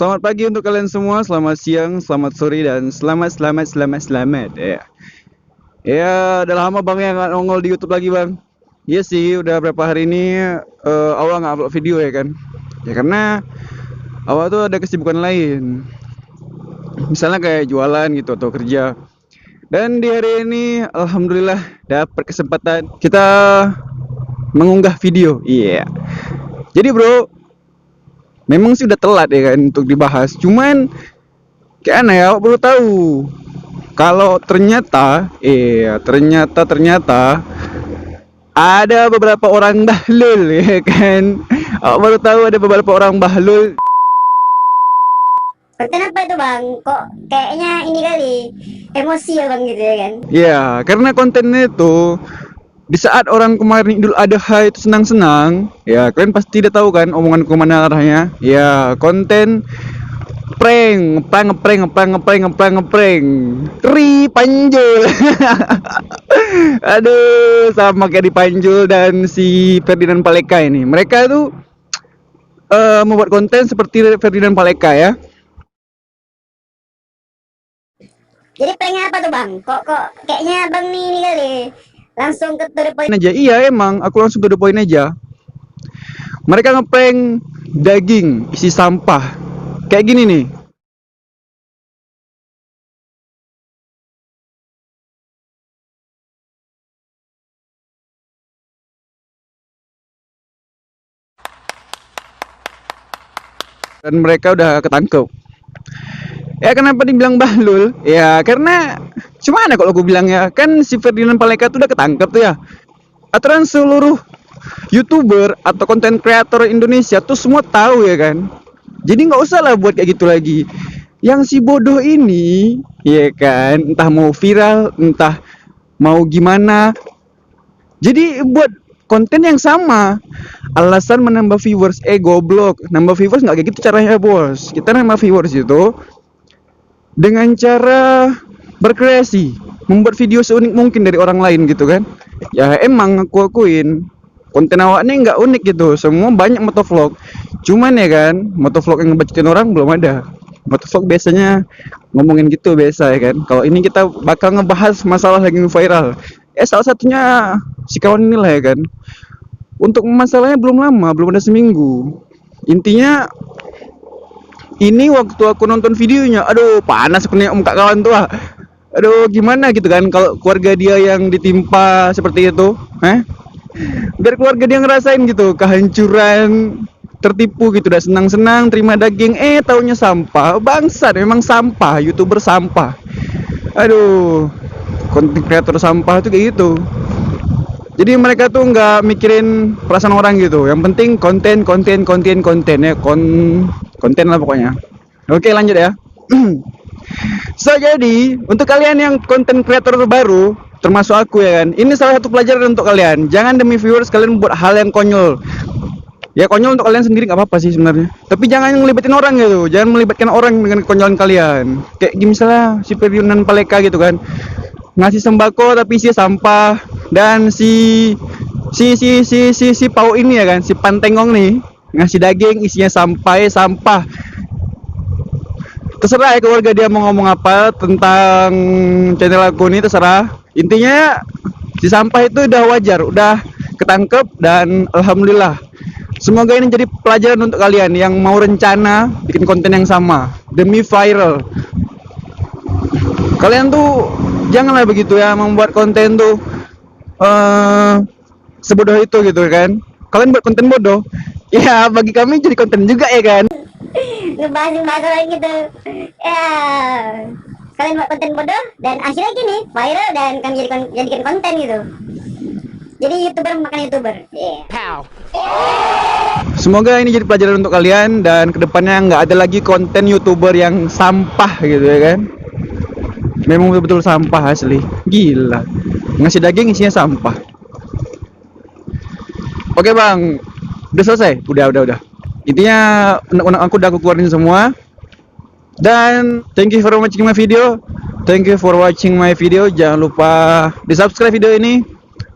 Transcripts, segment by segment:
Selamat pagi untuk kalian semua, selamat siang, selamat sore, dan selamat. Ya, udah lama bang ya nggak nongol di YouTube lagi bang. Iya sih, udah berapa hari ini awal nggak upload video ya kan. Ya karena awal tuh ada kesibukan lain. Misalnya kayak jualan gitu atau kerja. Dan di hari ini, alhamdulillah dapat kesempatan kita mengunggah video. Iya. Jadi bro, memang sih udah telat ya kan untuk dibahas. Cuman kayak aneh ya, baru tahu kalau ternyata ada beberapa orang bahlul ya kan. Aku baru tahu ada beberapa orang bahlul. Konten apa itu bang? Kok kayaknya ini kali emosi ya bang gitu ya kan? Ya, karena kontennya itu di saat orang kemarin Idul Adha itu senang-senang, ya kalian pasti udah tahu kan omongan kemana arahnya. Ya, konten ngeprank Ri Panjul. Aduh, sama kayak di Panjul dan si Ferdinand Paleka ini. Mereka tuh membuat konten seperti Ferdinand Paleka ya. Jadi pranknya apa tuh bang? Kok kayaknya bang nih ini kali langsung ke the point. Aja iya emang aku langsung to the point aja. Mereka ngeprank daging isi sampah. Kayak gini nih. Dan mereka udah ketangkep. Ya kenapa dibilang bahlul? Ya karena cuma kalau aku bilang ya kan si Ferdinand Paleka tuh udah ketangkep tuh ya. Aturan seluruh YouTuber atau konten kreator Indonesia tuh semua tahu ya kan. Jadi nggak usah lah buat kayak gitu lagi. Yang si bodoh ini, ya kan, entah mau viral, entah mau gimana. Jadi buat konten yang sama. Alasan menambah viewers, goblok. Nambah viewers nggak kayak gitu caranya bos. Kita nambah viewers itu dengan cara berkreasi, membuat video seunik mungkin dari orang lain gitu kan. Ya emang aku akuin konten awak nih nggak unik gitu, semua banyak motovlog. Cuman ya kan, motovlog yang ngebacotin orang belum ada. Motovlog biasanya ngomongin gitu biasa ya kan. Kalau ini kita bakal ngebahas masalah lagi viral. Salah satunya si kawan inilah ya kan. Untuk masalahnya belum lama, belum ada seminggu. Intinya ini waktu aku nonton videonya, aduh panas aku nih muka kawan tuh. Aduh gimana gitu kan kalau keluarga dia yang ditimpa seperti itu, biar keluarga dia ngerasain gitu kehancuran, tertipu gitu, udah senang-senang terima daging, taunya sampah, bangsat memang sampah, YouTuber sampah. Aduh, konten kreator sampah tuh kayak gitu. Jadi mereka tuh nggak mikirin perasaan orang gitu. Yang penting konten ya, konten lah pokoknya. Oke lanjut ya. So jadi untuk kalian yang konten kreator baru, termasuk aku ya kan, ini salah satu pelajaran untuk kalian. Jangan demi viewers kalian buat hal yang konyol. Ya konyol untuk kalian sendiri nggak apa-apa sih sebenarnya. Tapi jangan ngelibatin orang gitu. Jangan melibatkan orang dengan konyolan kalian. Kayak misalnya si Ferdinand Paleka gitu kan, ngasih sembako tapi isinya sampah. Dan si Pau ini ya kan, si Pantengong nih ngasih daging isinya sampah. Terserah ya keluarga dia mau ngomong apa tentang channel aku ini, terserah. Intinya si sampah itu udah wajar, udah ketangkep, dan alhamdulillah. Semoga ini jadi pelajaran untuk kalian yang mau rencana bikin konten yang sama demi viral. Kalian tuh janganlah begitu ya, membuat konten tuh sebodoh itu gitu kan. Kalian buat konten bodoh, ya bagi kami jadi konten juga ya kan. Ngebahas orang gitu. Ya kalian buat konten bodoh dan akhirnya gini viral dan kami jadikan konten gitu. Jadi YouTuber makan YouTuber. Semoga ini jadi pelajaran untuk kalian dan kedepannya nggak ada lagi konten YouTuber yang sampah gitu ya kan. Memang betul-betul sampah asli. Gila. Ngasih daging isinya sampah. Oke bang, udah selesai? Udah. Intinya unek-unek aku udah aku keluarin semua. Dan thank you for watching my video. Jangan lupa di subscribe video ini.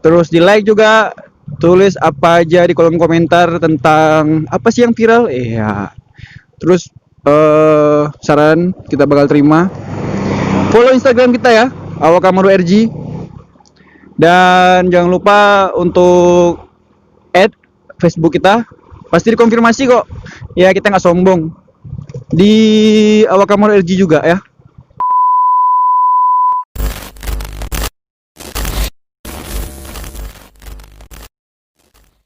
Terus di like juga. Tulis apa aja di kolom komentar tentang apa sih yang viral. Terus saran kita bakal terima. Follow Instagram kita ya, Awakamaru RG. Dan jangan lupa untuk add Facebook kita. Pasti dikonfirmasi kok. Ya kita nggak sombong. Di Awakamaru RG juga ya.